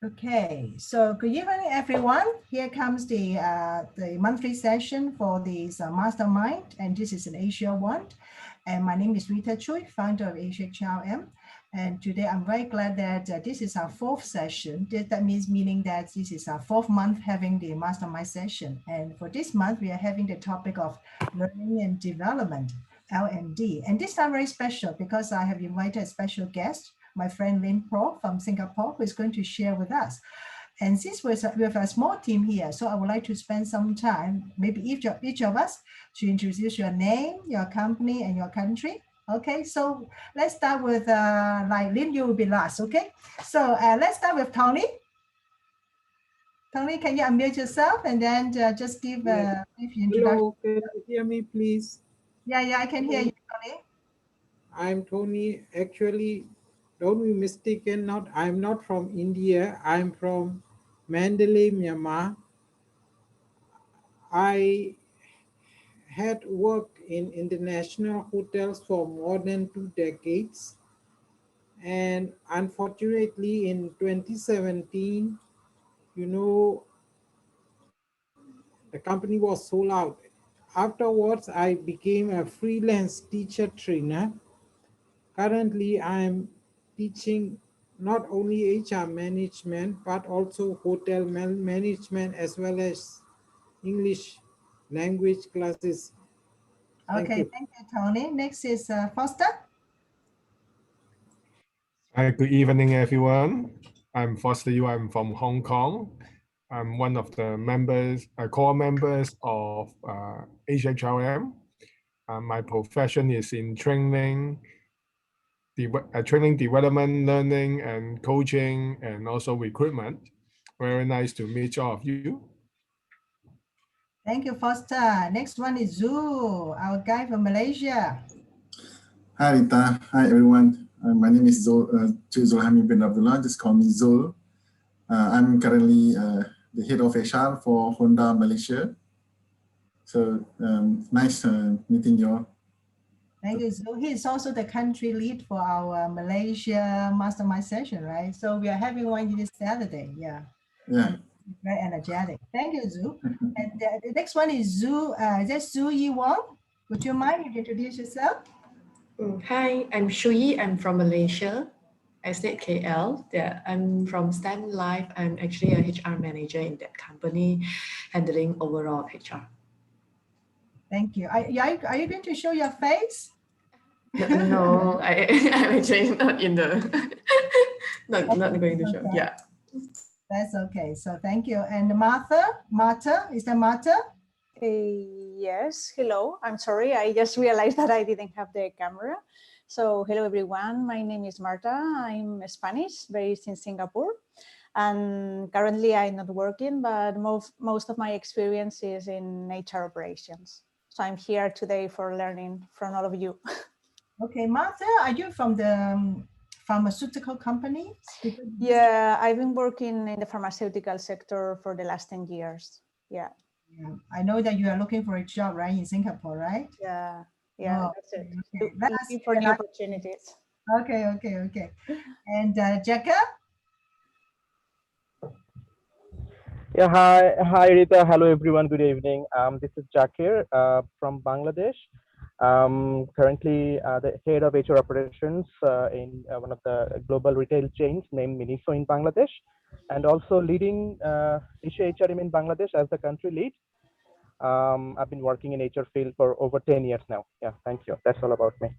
Okay, so good evening, everyone. Here comes the monthly session for this mastermind, and this is an Asia one. And my name is Rita Chui, founder of AsiaHRM. And today I'm very glad that this is our fourth session. That meaning that this is our fourth month having the mastermind session. And for this month, we are having the topic of learning and development, LMD. And this time very special because I have invited a special guest, my friend Lin Pro from Singapore, who is going to share with us. And since we have a small team here, so I would like to spend some time, maybe each of us, to introduce your name, your company, and your country. Okay, so let's start with, like Lin, you will be last, okay? So let's start with Tony. Tony, can you unmute yourself and then just give a brief introduction? Hello, can you hear me, please? Yeah, I can hear you, Tony. I'm Tony. Actually, don't be mistaken. I'm not from India. I'm from Mandalay, Myanmar. I had worked in international hotels for more than 2 decades. And unfortunately, in 2017, the company was sold out. Afterwards, I became a freelance teacher trainer. Currently, I'm teaching not only HR management, but also hotel management as well as English language classes. Okay, thank you, Tony. Next is Foster. Hi, good evening, everyone. I'm Foster Yu. I'm from Hong Kong. I'm one of the members, core members of AsiaHRM. My profession is in training, training development, learning, and coaching, and also recruitment. Very nice to meet all of you. Thank you, Foster. Next one is Zul, our guy from Malaysia. Hi, Rita. Hi, everyone. My name is Zulhami bin Abdullah. Just call me Zul. I'm currently the head of HR for Honda Malaysia. So nice meeting you all. Thank you, Zul. He is also the country lead for our Malaysia mastermind session, right? So we are having one this Saturday. Yeah. Very energetic. Thank you, Zhu. And the next one is Zhu. Is that Zhu Yi Wong? Would you mind if you introduce yourself? Hi, I'm Shu Yi. I'm from Malaysia. I stay KL. I'm from Stan Life. I'm actually a HR manager in that company, handling overall HR. Thank you. Are you going to show your face? No, I'm actually not in the, not going to show. Okay. Yeah. That's okay. So thank you. And Martha, is that Martha? Yes, hello. I'm sorry, I just realized that I didn't have the camera. So hello everyone, my name is Marta. I'm Spanish, based in Singapore. And currently I'm not working, but most of my experience is in HR operations. So I'm here today for learning from all of you. Okay, Martha, are you from the pharmaceutical company? Yeah, I've been working in the pharmaceutical sector for the last 10 years. Yeah. I know that you are looking for a job, right, in Singapore, right? Yeah, that's it. Okay. Looking for new opportunities. Okay. And Jacka? Yeah, hi Rita. Hello everyone. Good evening. This is Jakir from Bangladesh. Currently the head of HR operations in one of the global retail chains named Miniso in Bangladesh, and also leading AsiaHRM in Bangladesh as the country lead. I've been working in HR field for over 10 years now. Yeah, thank you. That's all about me.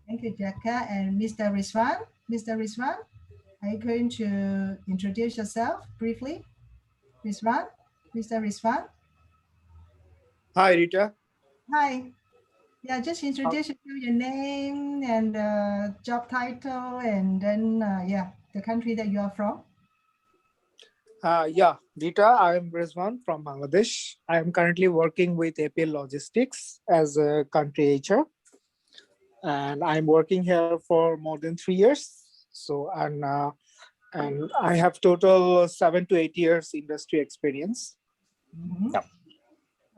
Thank you, Jacka. And Mr. Rizwan? Mr. Rizwan, are you going to introduce yourself briefly? Rizwan? Mr. Rizwan? Hi, Rita. Hi. Yeah, just introduce your name and job title, and then, the country that you are from. Yeah, Rita, I am Rizwan from Bangladesh. I am currently working with APL Logistics as a country HR. And I'm working here for more than 3 years. So, and I have total 7 to 8 years industry experience. Yeah.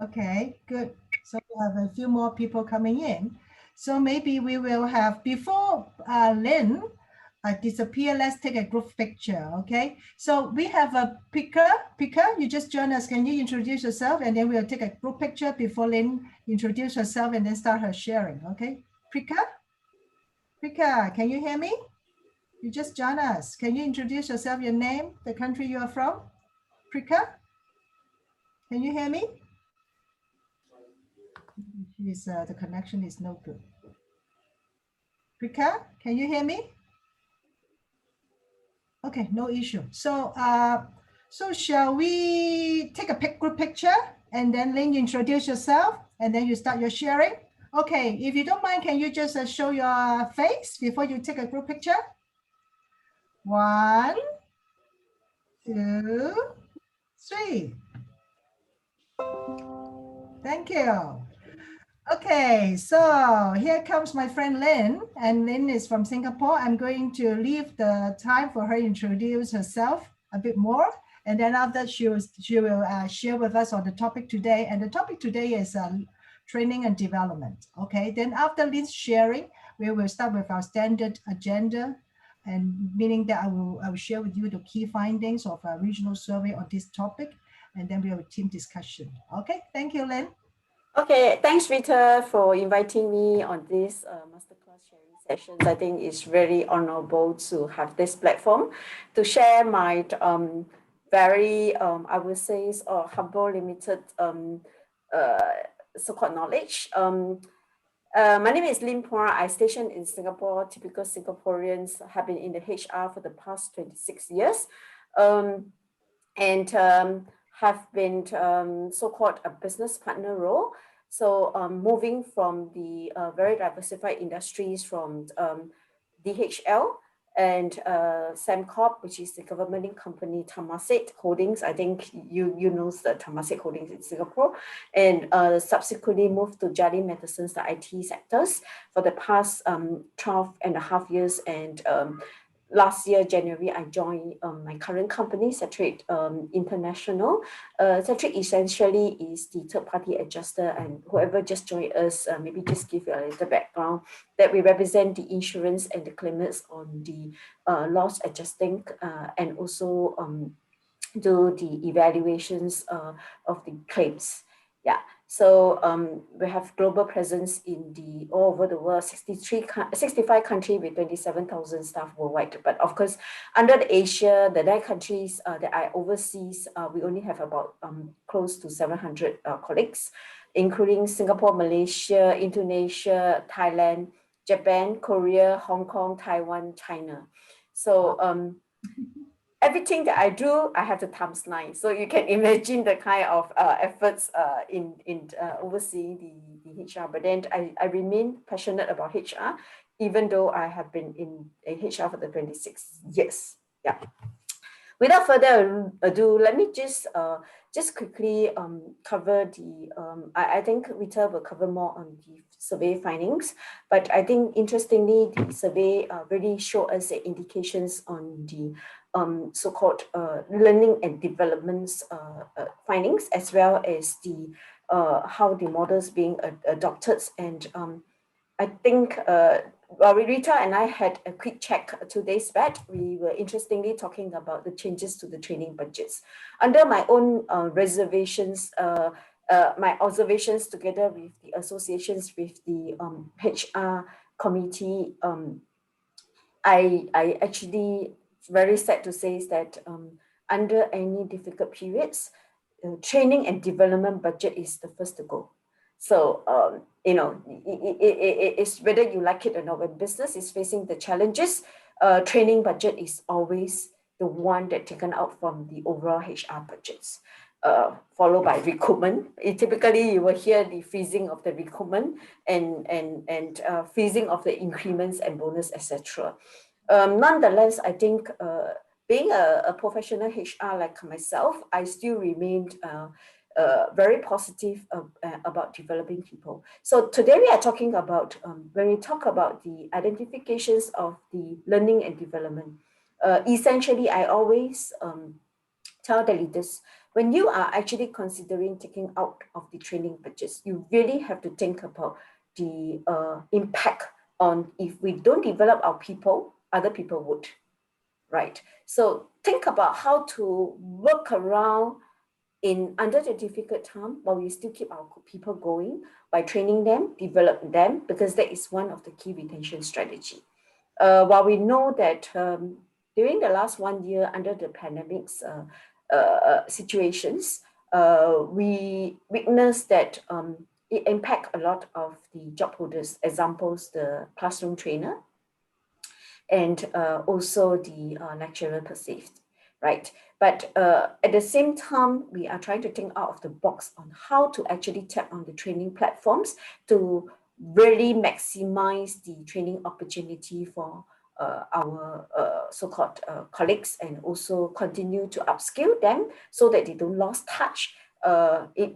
Okay, good. So we have a few more people coming in. So maybe we will have, before Lynn, disappear, let's take a group picture, okay? So we have a picker, you just join us. Can you introduce yourself? And then we'll take a group picture before Lynn introduce herself and then start her sharing, okay? Picker, can you hear me? You just join us. Can you introduce yourself, your name, the country you are from? Prika, can you hear me? The connection is no good. Prika, can you hear me? Okay, no issue. So, so shall we take a group picture and then Lynn, you introduce yourself and then you start your sharing? Okay, if you don't mind, can you just show your face before you take a group picture? 1, 2, 3. Thank you. Okay, so here comes my friend Lynn, and Lynn is from Singapore. I'm going to leave the time for her to introduce herself a bit more, and then after she will share with us on the topic today. And the topic today is training and development. Okay, then after Lynn's sharing, we will start with our standard agenda, and meaning that I will share with you the key findings of a regional survey on this topic, and then we have a team discussion. Okay, thank you, Lynn. Okay, thanks Rita for inviting me on this masterclass sharing sessions. I think it's very honorable to have this platform to share my very, I would say, humble, limited so-called knowledge. My name is Lim Phua. I stationed in Singapore. Typical Singaporeans have been in the HR for the past 26 years. Have been so-called a business partner role. So moving from the very diversified industries from DHL and Sembcorp, which is the government company Temasek Holdings. I think you know the Temasek Holdings in Singapore, and subsequently moved to Jardine Matheson's, the IT sectors for the past 12.5 years. And last year, January, I joined my current company, Satrade International. Satrade essentially is the third-party adjuster, and whoever just joined us, maybe just give you a little background, that we represent the insurance and the claimants on the loss adjusting and also do the evaluations of the claims. Yeah. So we have global presence in all over the world, 65 countries with 27,000 staff worldwide. But of course, under the Asia, the 9 countries that I oversees, we only have about close to 700 colleagues, including Singapore, Malaysia, Indonesia, Thailand, Japan, Korea, Hong Kong, Taiwan, China. So everything that I do, I have the times 9. So you can imagine the kind of efforts in overseeing the HR. But then I remain passionate about HR, even though I have been in HR for the 26 years. Yeah. Without further ado, let me just quickly cover the, I think Rita will cover more on the survey findings, but I think interestingly, the survey really showed us the indications on the so-called learning and developments findings, as well as the how the models being adopted. And I think Rita and I had a quick check 2 days back. We were interestingly talking about the changes to the training budgets. Under my own reservations, my observations together with the associations with the HR committee, I actually very sad to say is that under any difficult periods, training and development budget is the first to go. So, you know, it's whether you like it or not, when business is facing the challenges, training budget is always the one that taken out from the overall HR budgets, followed by recruitment. Typically, you will hear the freezing of the recruitment and freezing of the increments and bonus, etc. Nonetheless, I think being a professional HR like myself, I still remained very positive about developing people. So today we are talking about, when we talk about the identifications of the learning and development, essentially I always tell the leaders, when you are actually considering taking out of the training budgets, you really have to think about the impact on if we don't develop our people, other people would, right? So think about how to work around under the difficult time, but we still keep our people going by training them, develop them, because that is one of the key retention strategy. While we know that during the last 1 year under the pandemics situations, we witnessed that it impact a lot of the job holders, examples, the classroom trainer, and also the lecturer perceived, right? But at the same time, we are trying to think out of the box on how to actually tap on the training platforms to really maximize the training opportunity for our so-called colleagues, and also continue to upskill them so that they don't lose touch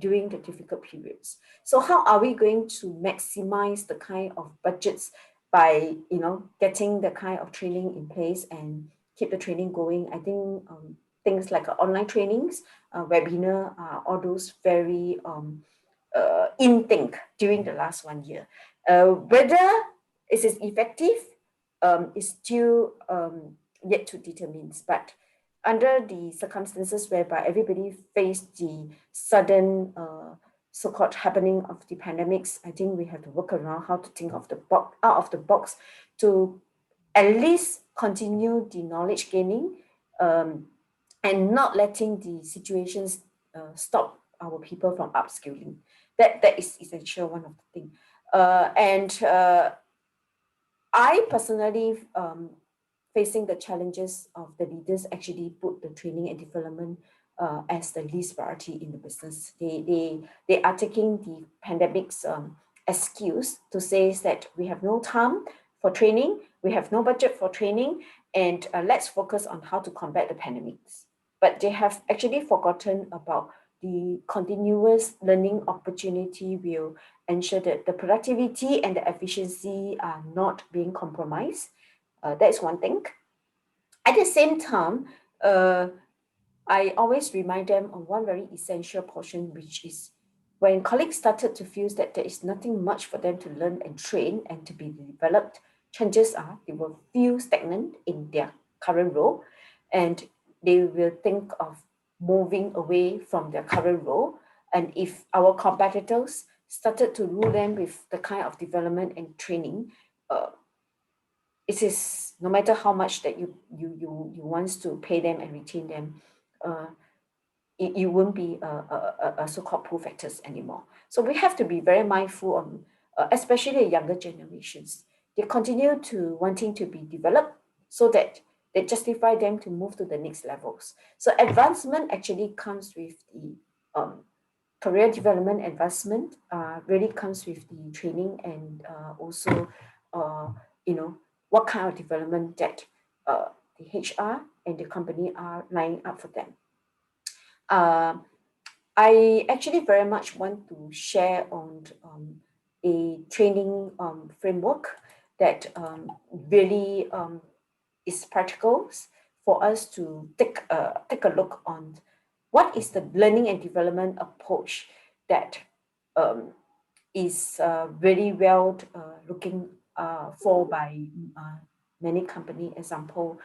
during the difficult periods. So how are we going to maximize the kind of budgets by getting the kind of training in place and keep the training going? I think things like online trainings, webinar, all those very in think during the last 1 year. Whether it is effective is still yet to determine. But under the circumstances whereby everybody faced the sudden so-called happening of the pandemics, I think we have to work around how to think out of the box to at least continue the knowledge gaining and not letting the situations stop our people from upskilling. That is essential, one of the things. I personally, facing the challenges of the leaders, actually put the training and development as the least priority in the business. They are taking the pandemic's excuse to say that we have no time for training, we have no budget for training, and let's focus on how to combat the pandemics. But they have actually forgotten about the continuous learning opportunity will ensure that the productivity and the efficiency are not being compromised. That's one thing. At the same time, I always remind them on one very essential portion, which is when colleagues started to feel that there is nothing much for them to learn and train and to be developed, chances are they will feel stagnant in their current role, and they will think of moving away from their current role. And if our competitors started to rule them with the kind of development and training, it is no matter how much that you want to pay them and retain them, it won't be a so-called pull factors anymore. So we have to be very mindful on, especially the younger generations. They continue to wanting to be developed so that they justify them to move to the next levels. So advancement actually comes with the career development. Advancement really comes with the training, and also what kind of development that the HR and the company are lining up for them. I actually very much want to share on a training framework that really is practical for us to take a look on what is the learning and development approach that is very well looking for by many company. Example,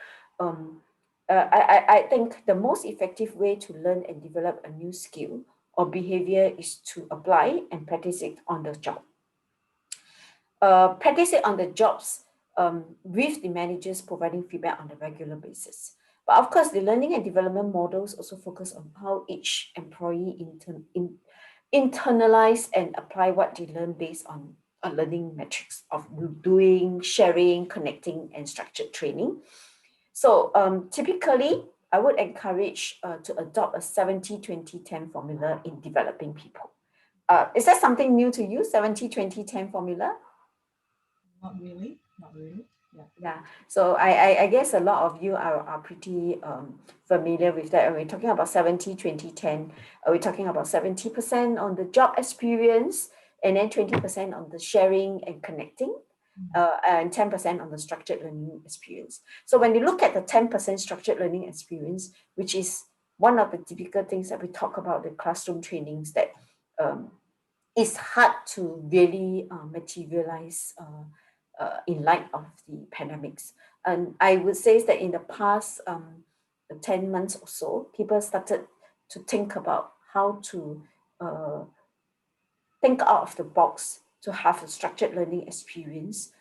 I think the most effective way to learn and develop a new skill or behavior is to apply and practice it on the job. Practice it on the jobs with the managers providing feedback on a regular basis. But of course, the learning and development models also focus on how each employee internalize and apply what they learn based on a learning metrics of doing, sharing, connecting, and structured training. So typically, I would encourage to adopt a 70-20-10 formula in developing people. Is that something new to you, 70-20-10 formula? Not really. Yeah. So I guess a lot of you are pretty familiar with that. We're talking about 70-20-10. We're talking about 70% on the job experience, and then 20% on the sharing and connecting, and 10% on the structured learning experience. So when you look at the 10% structured learning experience, which is one of the typical things that we talk about, the classroom trainings that is hard to really materialize in light of the pandemics. And I would say that in the past 10 months or so, people started to think about how to think out of the box to have a structured learning experience.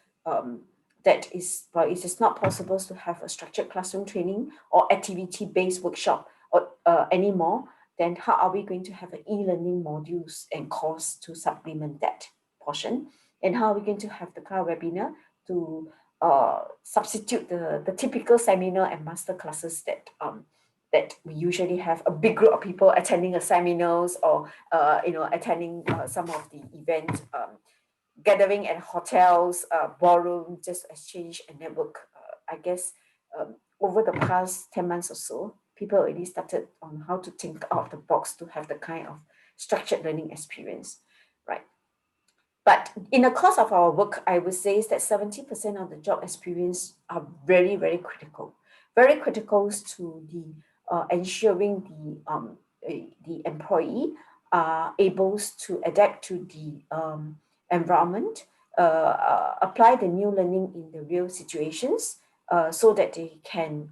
That is, well, it is not possible to have a structured classroom training or activity-based workshop or anymore. Then how are we going to have an e-learning modules and course to supplement that portion? And how are we going to have the kind of webinar to substitute the typical seminar and master classes that that we usually have a big group of people attending a seminars or attending some of the events, gathering at hotels, ballroom, just exchange and network. I guess over the past 10 months or so, people already started on how to think out of the box to have the kind of structured learning experience, right? But in the course of our work, I would say is that 70% of the job experience are very, very critical to the ensuring the employee are able to adapt to the environment, apply the new learning in the real situations, so that they can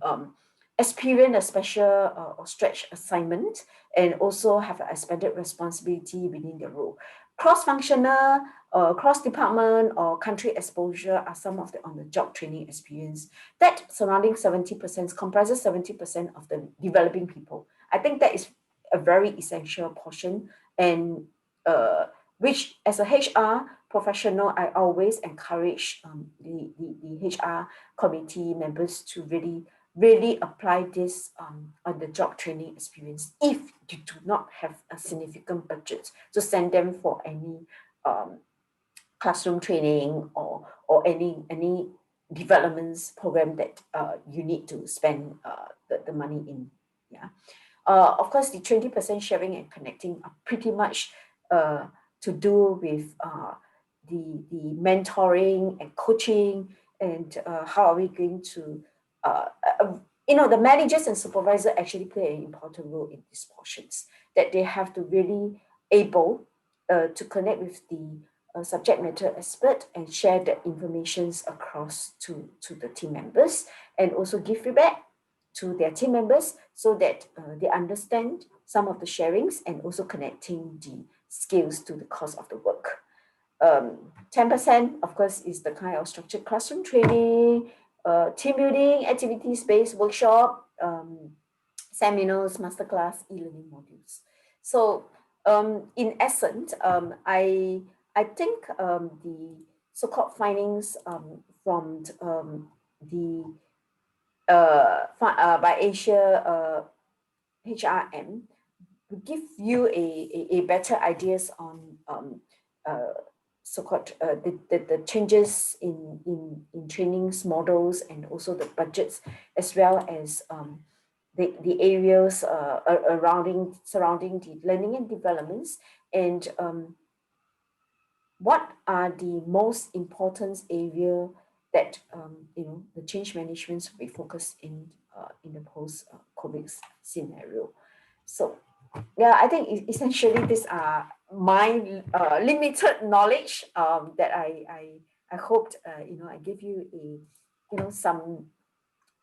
experience a special or stretch assignment and also have an expanded responsibility within the role. Cross-functional, cross-department or country exposure are some of the on-the-job training experience that surrounding 70% comprises 70% of the developing people. I think that is a very essential portion, and which as a HR professional, I always encourage the HR committee members to really apply this on the job training experience if you do not have a significant budget to send them for any classroom training or any developments program that you need to spend the money in. Yeah. Of course, the 20% sharing and connecting are pretty much to do with the mentoring and coaching, and how are we going to the managers and supervisors actually play an important role in these portions, that they have to really able to connect with the subject matter expert and share the informations across to the team members, and also give feedback to their team members so that they understand some of the sharings and also connecting the skills to the course of the work. 10%, of course, is the kind of structured classroom training, team building, activities-based workshop, seminars, masterclass, e-learning modules. So in essence, I think the so-called findings from the by Asia HRM will give you a better ideas on so-called the changes in trainings models, and also the budgets, as well as the areas surrounding the learning and developments, and what are the most important area that the change management will be focused in the post-COVID scenario. So yeah, I think essentially these are my limited knowledge that I hoped I give you some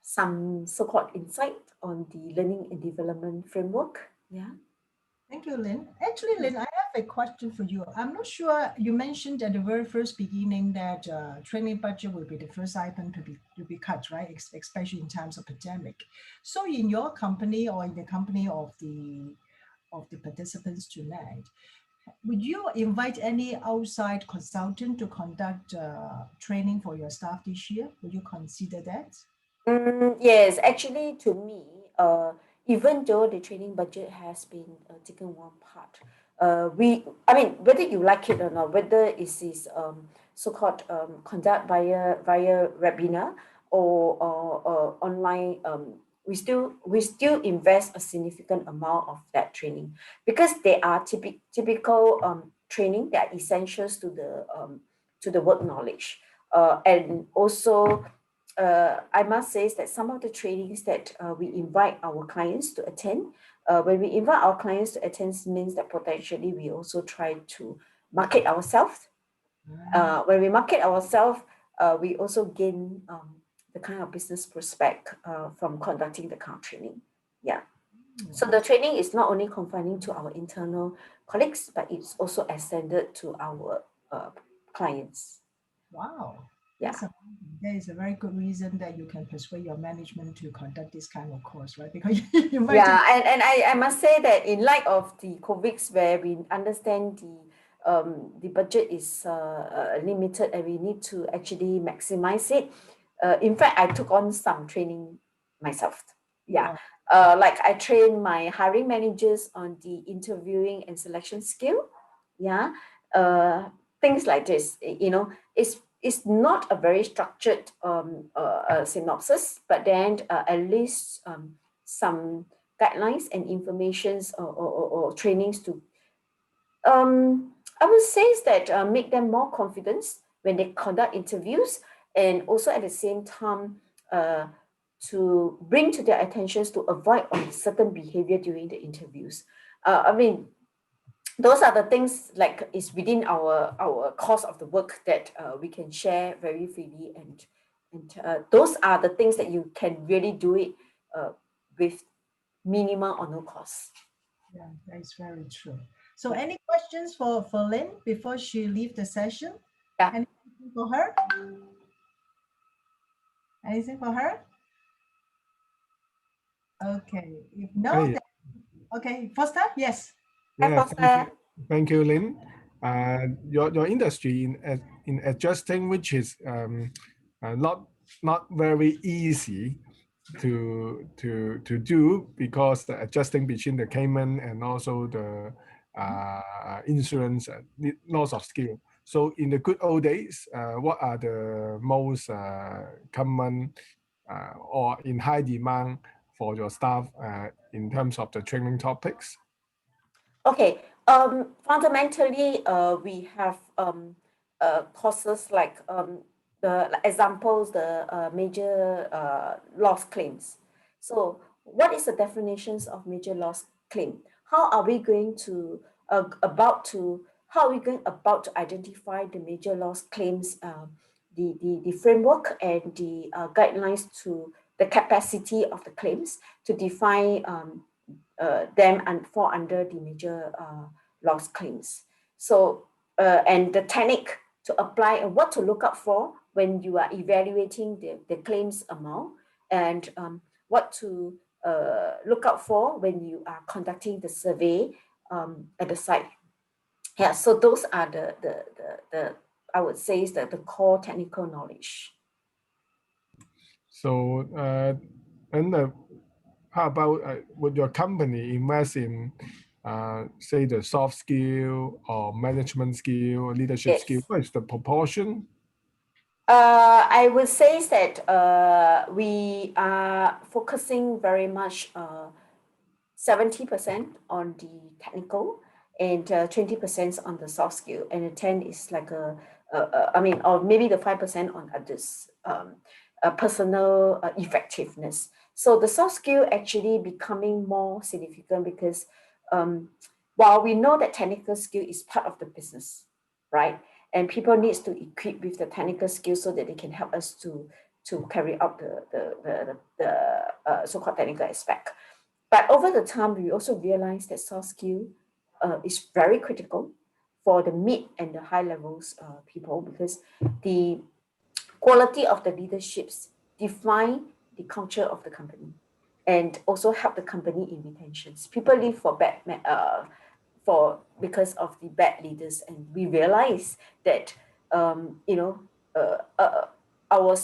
so-called insight on the learning and development framework. Yeah. Thank you, Lynn. Actually, Lynn, I have a question for you. I'm not sure, you mentioned at the very first beginning that training budget will be the first item to be cut, right? Especially in times of pandemic. So in your company or in the company of the participants tonight, would you invite any outside consultant to conduct training for your staff this year? Would you consider that? Yes, actually, to me, even though the training budget has been taken one part, whether you like it or not, whether it is so-called conduct via webinar or online, we still invest a significant amount of that training, because they are typical training that are essentials to the work knowledge, and also. I must say that some of the trainings that we invite our clients to attend, when we invite our clients to attend, means that potentially we also try to market ourselves. When we market ourselves, we also gain the kind of business prospect from conducting the kind of training. Yeah. So the training is not only confining to our internal colleagues, but it's also extended to our clients. Wow. Yeah. There is a very good reason that you can persuade your management to conduct this kind of course, right? Because you might and I must say that in light of the COVIDs, where we understand the budget is limited and we need to actually maximize it. In fact, I took on some training myself. Yeah. Like I train my hiring managers on the interviewing and selection skill. Yeah. Things like this, you know, it's not a very structured synopsis, but then at least some guidelines and informations or trainings to I would say is that make them more confident when they conduct interviews, and also at the same time to bring to their attentions to avoid on certain behavior during the interviews. I mean, those are the things like is within our course of the work that we can share very freely, and those are the things that you can really do it with minimal or no cost. Yeah, that is very true. So any questions for Lynn before she leaves the session? Yeah. Anything for her? Anything for her? Okay. If no, Hey. then, okay. Foster? Yes. Yeah, thank you, Lynn. Your industry in adjusting, which is not very easy to do, because the adjusting between the Cayman and also the insurance need lots of skill. So in the good old days, what are the most common or in high demand for your staff in terms of the training topics? Okay. Fundamentally, we have courses like the examples, the major loss claims. So, what is the definitions of major loss claim? How are we going to about to identify the major loss claims? The framework and the guidelines to the capacity of the claims to define them and fall under the major loss claims. So, and the technique to apply and what to look out for when you are evaluating the claims amount, and what to look out for when you are conducting the survey at the site. Yeah, so those are the I would say is the core technical knowledge. So, and how about would your company invest in, say, the soft skill or management skill, leadership skill? What is the proportion? I would say that we are focusing very much 70% on the technical and 20% on the soft skill, and the 10 is like or maybe the 5% on others, personal effectiveness. So the soft skill actually becoming more significant because while we know that technical skill is part of the business, right? And people needs to equip with the technical skills so that they can help us to carry out the so-called technical aspect. But over the time, we also realized that soft skill is very critical for the mid and the high levels people, because the quality of the leaderships define the culture of the company and also help the company in retentions. People leave for because of the bad leaders, and we realize that our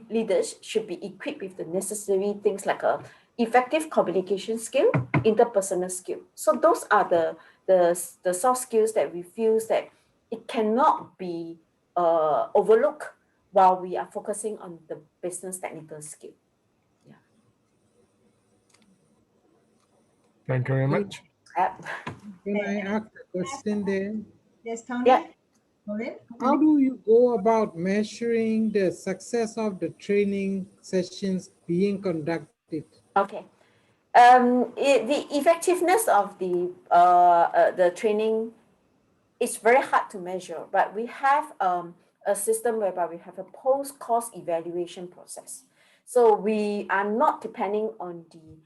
leaders should be equipped with the necessary things like effective communication skill, interpersonal skill. So those are the soft skills that we feel that it cannot be overlooked while we are focusing on the business technical skill. Yeah. Thank you very much. Can I ask a question there? Yes, Tony. Yeah. How do you go about measuring the success of the training sessions being conducted? Okay. The effectiveness of the training is very hard to measure, but we have a system whereby we have a post-course evaluation process. So we are not depending on the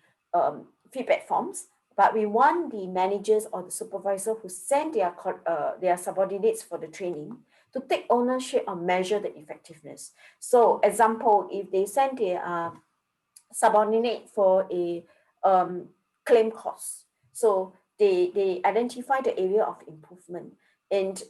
feedback forms, but we want the managers or the supervisor who send their subordinates for the training to take ownership and measure the effectiveness. So example, if they send their subordinate for a claim course, so they identify the area of improvement, and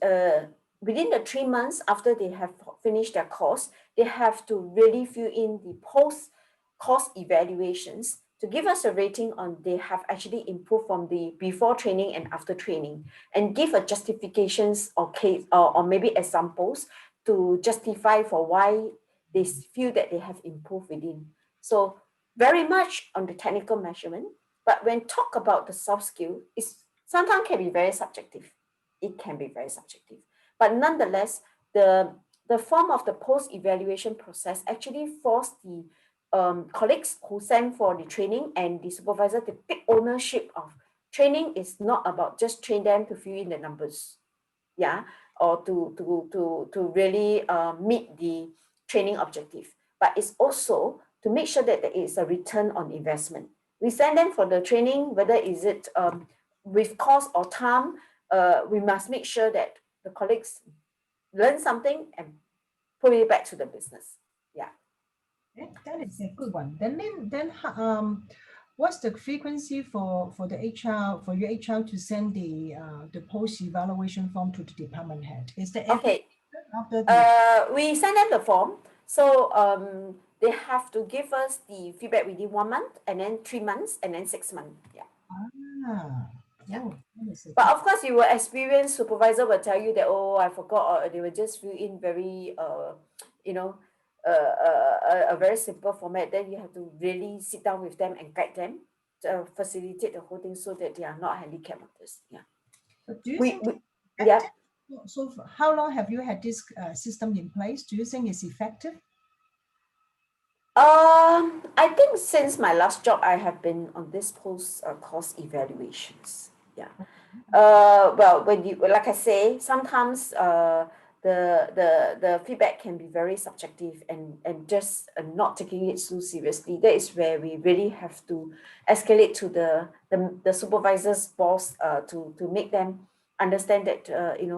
within the 3 months after they have finished their course, they have to really fill in the post-course evaluations to give us a rating on they have actually improved from the before training and after training, and give a justifications or case or maybe examples to justify for why they feel that they have improved within. So very much on the technical measurement, but when talk about the soft skill, it's sometimes can be very subjective. It can be very subjective, but nonetheless, the form of the post-evaluation process actually force the colleagues who send for the training and the supervisor to take ownership of training. Is not about just train them to fill in the numbers, yeah, or to really meet the training objective, but it's also to make sure that there is a return on investment. We send them for the training, whether is it with cost or time, we must make sure that the colleagues learn something and put it back to the business. Yeah. That is a good one. Then what's the frequency for the HR, for your HR to send the post evaluation form to the department head? Is there Okay. After the We send them the form, so they have to give us the feedback within 1 month, and then 3 months, and then 6 months. Yeah. Yeah. Oh, but of course, you will experience supervisor will tell you that, oh, I forgot, or they will just fill in very you know, a very simple format. Then you have to really sit down with them and guide them to facilitate the whole thing so that they are not handicapped with this. Yeah. But do you think yeah. So how long have you had this system in place? Do you think it's effective? I think since my last job, I have been on this post-course evaluations. Yeah. Well, when you, like I say, sometimes the feedback can be very subjective and just not taking it so seriously. That is where we really have to escalate to the supervisor's boss to make them understand that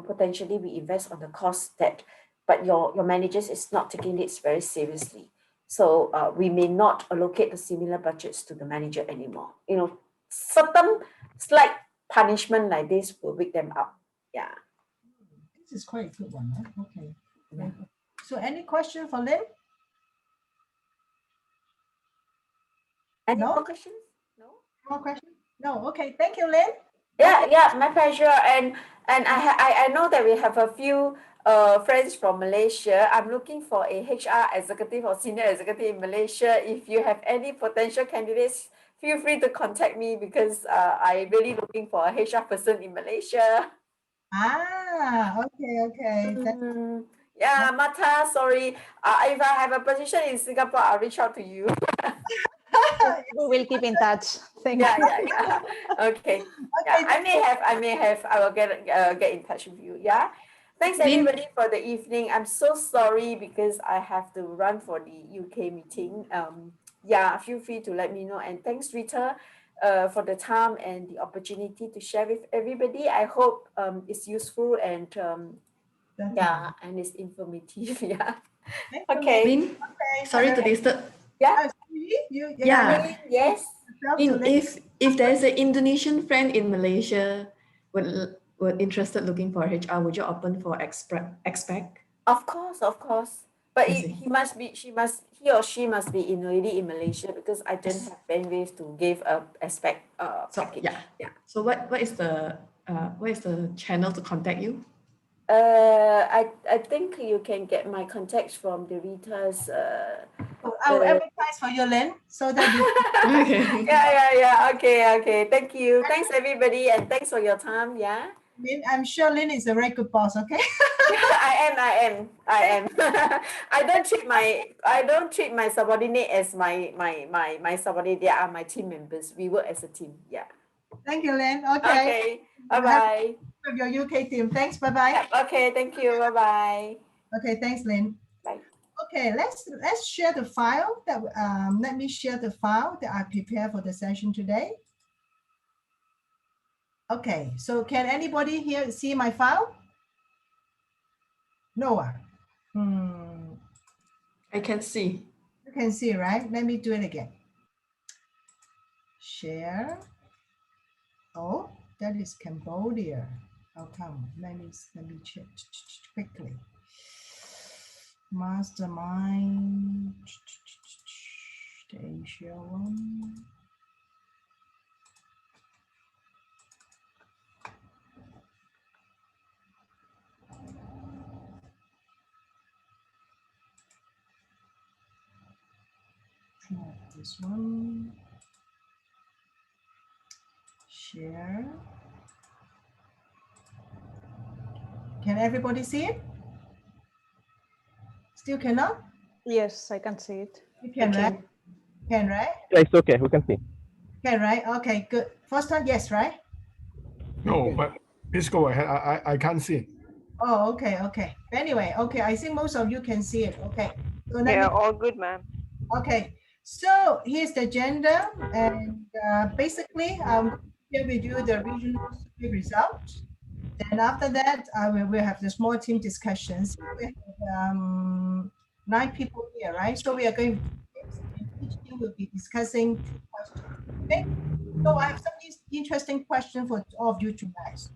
potentially we invest on the cost that, but your managers is not taking it very seriously. So we may not allocate the similar budgets to the manager anymore. Certain slight punishment like this will wake them up. Yeah. This is quite a good one. Huh? Okay. Yeah. So any question for Lynn? Any more questions? No? More questions? No. Okay. Thank you, Lynn. Yeah, my pleasure. And I know that we have a few friends from Malaysia. I'm looking for a HR executive or senior executive in Malaysia. If you have any potential candidates, feel free to contact me, because I'm really looking for a HR person in Malaysia. Okay. Yeah, Mata, sorry. If I have a position in Singapore, I'll reach out to you. We will keep in touch. Thank you. Yeah. Okay. Yeah, I will get in touch with you. Yeah. Thanks everybody for the evening. I'm so sorry because I have to run for the UK meeting. Yeah, feel free to let me know. And thanks, Rita, for the time and the opportunity to share with everybody. I hope it's useful and yeah, and it's informative. Yeah. Okay. Lynn, sorry to disturb. Yeah. Yeah. Yes. If there's an Indonesian friend in Malaysia would interested looking for HR, would you open for expat? Of course. But he or she must be already in Malaysia, because I don't have bandwidth to give a expat package. Yeah. So what is the channel to contact you? I think you can get my contacts from the Rita's. I will advertise for you, Lynn, so that you. Okay. Yeah. Okay. Thank you. Thanks everybody, and thanks for your time. Yeah. Lynn, I'm sure Lynn is a very good boss. Okay. I am. I don't treat my subordinate as my subordinate. They are my team members. We work as a team. Yeah. Thank you, Lynn. Okay. Bye bye. With your UK team. Thanks. Bye bye. Okay. Thank you. Bye bye. Okay, thanks, Lynn. Bye. Okay, let's share the file that let me share the file that I prepared for the session today. Okay, so can anybody here see my file? Noah. I can see. You can see, right? Let me do it again. Share. Oh, that is Cambodia. How come? Let me check quickly. Mastermind. The Asia one. This one. Share. Can everybody see it? Still cannot? Yes, I can see it. You can, right? Can, right? Yeah, it's okay. We can see. Can, right? Okay, good. First time, yes, right? No, but please go ahead. I can't see. Oh, okay, okay. Anyway, okay, I think most of you can see it. Okay. So Yeah, all good, ma'am. Okay, so here's the agenda, and basically, I'm here with you the regional survey results. Then after that, we'll have the small team discussions. We have 9 people here, right? So we are going. Each team will be discussing 2 questions. Okay. So I have some interesting questions for all of you tonight.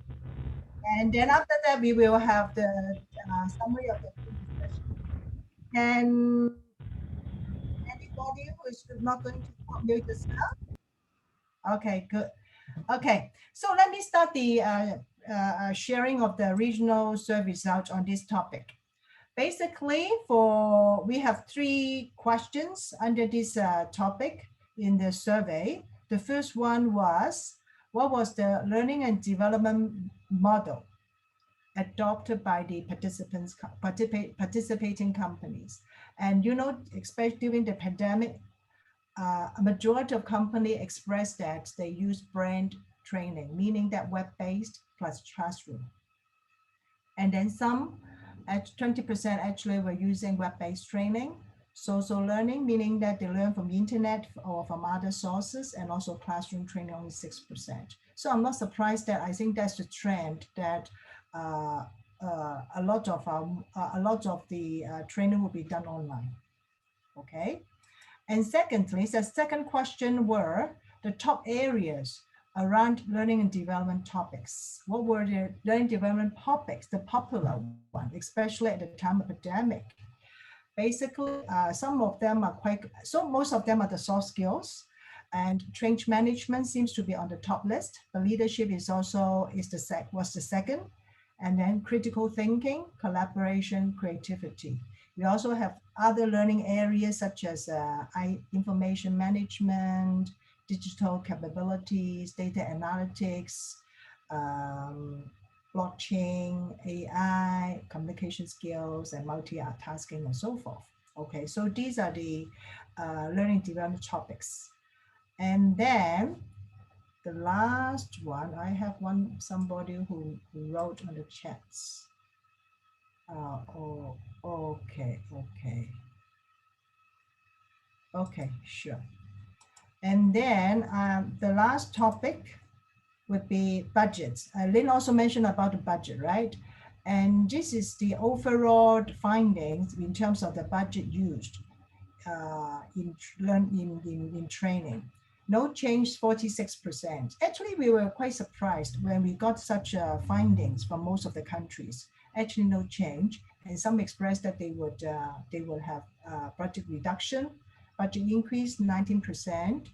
And then after that, we will have the summary of the team discussion. And anybody who is not going to mute yourself? Okay, good. Okay, so let me start the sharing of the regional survey results on this topic. Basically, we have 3 questions under this topic in the survey. The first one was, what was the learning and development model adopted by the participating companies? And you know, especially during the pandemic, a majority of companies expressed that they use brand training, meaning that web-based plus classroom. And then some, at 20% actually were using web-based training, social learning, meaning that they learn from the internet or from other sources, and also classroom training only 6%. So I'm not surprised that I think that's the trend that a lot of the training will be done online. Okay. And secondly, the second question were the top areas around learning and development topics. What were the learning development topics, the popular one, especially at the time of pandemic? Basically, some of them are most of them are the soft skills, and change management seems to be on the top list. The leadership was the second, and then critical thinking, collaboration, creativity. We also have other learning areas such as information management, digital capabilities, data analytics, blockchain, AI, communication skills, and multitasking, and so forth. Okay, so these are the learning development topics. And then the last one, I have somebody who wrote on the chats. Okay, sure. And then the last topic would be budgets. Lynn also mentioned about the budget, right? And this is the overall findings in terms of the budget used in training. No change, 46%. Actually, we were quite surprised when we got such findings from most of the countries. Actually, no change, and some expressed that they would have budget reduction, budget increase 19%,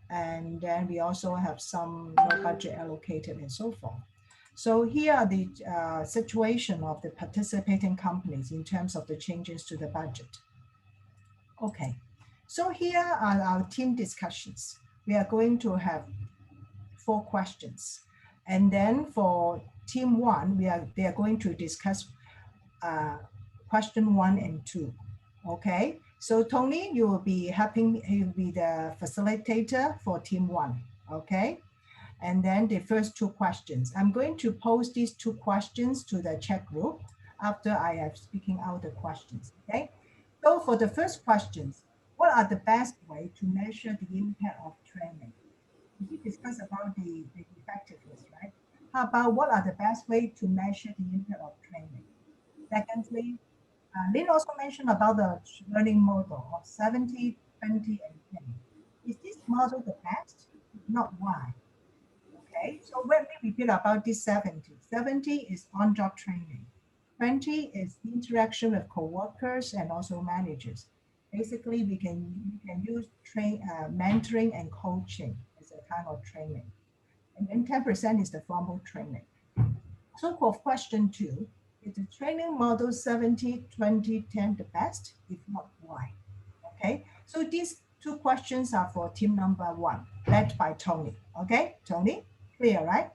and then we also have some no budget allocated and so forth. So here are the situation of the participating companies in terms of the changes to the budget. Okay, so here are our team discussions. We are going to have 4 questions. And then for team 1, they are going to discuss question 1 and 2. Okay, so Tony, you will be the facilitator for team 1. Okay, and then the first 2 questions. I'm going to post these 2 questions to the chat group. after I have speaking out the questions, okay? So for the first questions, what are the best way to measure the impact of training? We discussed about the effectiveness, right? How about what are the best way to measure the impact of training? Secondly, Lynn also mentioned about the learning model of 70, 20, and 10. Is this model the best? If not, why? Okay, so let me repeat about this 70. 70 is on-job training. 20 is interaction with co-workers and also managers. Basically, we can use mentoring and coaching as a kind of training. And then 10% is the formal training. So for question 2, is the training model 70, 20, 10 the best? If not, why? Okay, so these 2 questions are for team number 1, led by Tony. Okay, Tony, clear, right?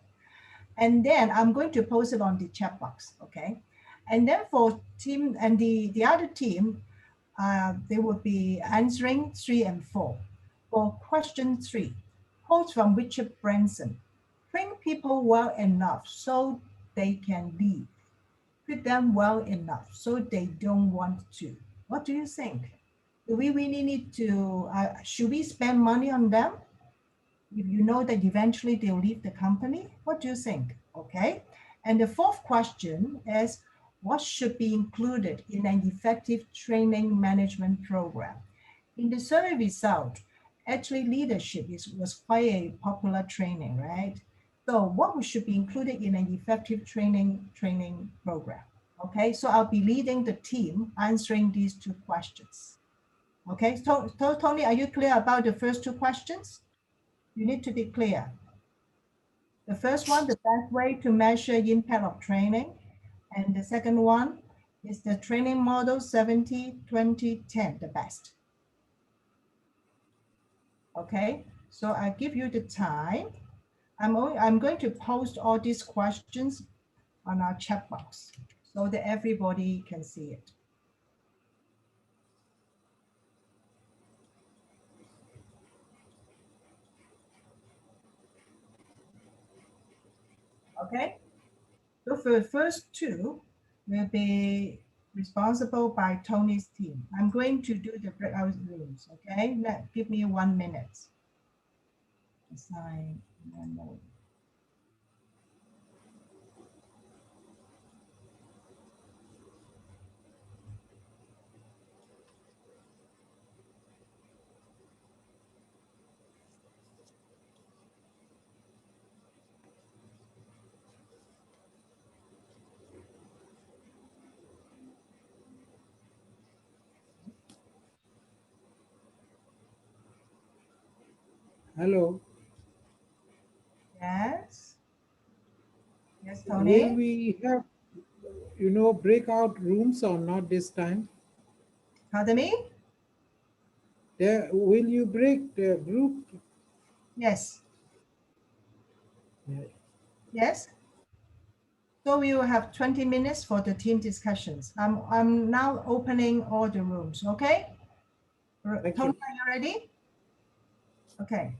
And then I'm going to post it on the chat box, okay? And then for team and the other team, they will be answering 3 and 4. For question 3, quote from Richard Branson: train people well enough so they can leave. Treat them well enough so they don't want to. What do you think? Do we really need to, should we spend money on them? If you know that eventually they'll leave the company, what do you think? Okay. And the 4th question is, what should be included in an effective training management program? In the survey result, actually leadership was quite a popular training, right? So what should be included in an effective training program? Okay, so I'll be leading the team answering these 2 questions. Okay, so Tony, are you clear about the first 2 questions? You need to be clear. The first one, the best way to measure impact of training. And the second one is the training model 70, 20, 10, the best. Okay, so I give you the time. I'm going to post all these questions on our chat box so that everybody can see it. Okay, so for the first 2 will be responsible by Tony's team. I'm going to do the breakout rooms, okay? Give me 1 minute. Assign memo. Hello. Yes. Yes, Will Tony. we have, breakout rooms or not this time? Pardon me? Will you break the group? Yes. Yeah. Yes. So we will have 20 minutes for the team discussions. I'm now opening all the rooms, okay? Tony, are you ready? Okay.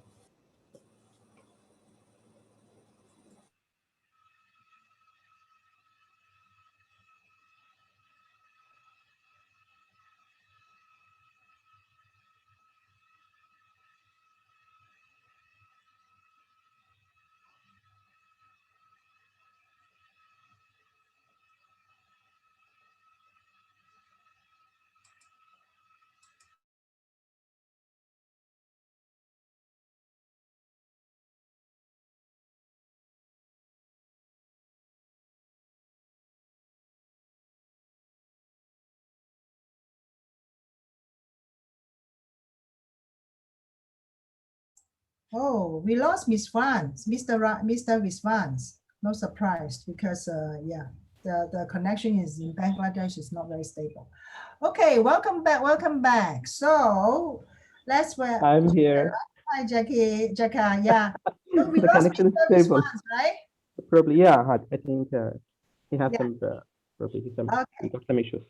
Oh, we lost Miss Vance, Mr. Miss Vance. No surprise because yeah, the connection is in Bangladesh is not very stable. Okay, welcome back, welcome back. So let's I'm here. Hi, Jacka, yeah. So we The lost connection is Mr. stable. Vance, right? Probably, yeah. I think he had Yeah. some probably he Okay. got some issues.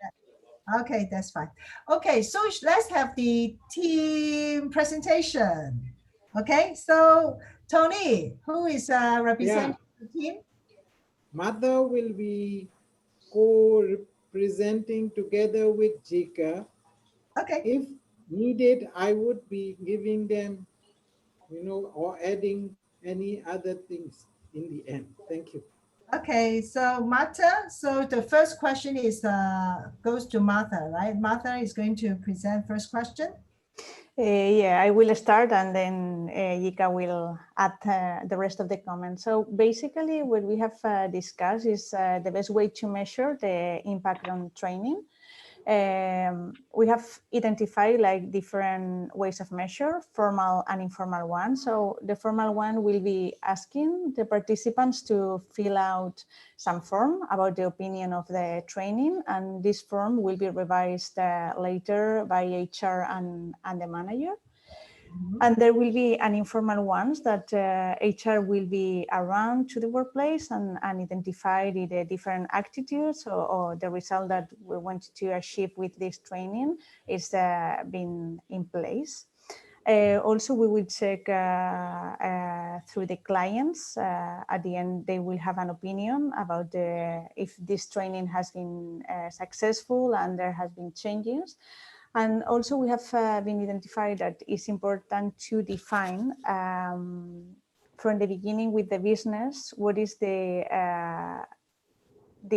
Okay, that's fine. Okay, so let's have the team presentation. Okay, so Tony, who is representing the team? Mother will be co-representing together with Jika. Okay. If needed, I would be giving them, or adding any other things in the end. Thank you. Okay, so Martha, so the first question is goes to Martha, right? Martha is going to present first question. Yeah, I will start and then Yika will add the rest of the comments. So basically what we have discussed is the best way to measure the impact on training. We have identified like different ways of measure, formal and informal ones. So the formal one will be asking the participants to fill out some form about the opinion of the training, and this form will be revised later by HR and the manager. And there will be an informal ones that HR will be around to the workplace and identify the different attitudes or the result that we want to achieve with this training is being in place. Also, we will check through the clients. At the end, they will have an opinion about if this training has been successful and there has been changes. And also we have been identified that it's important to define from the beginning with the business, what is the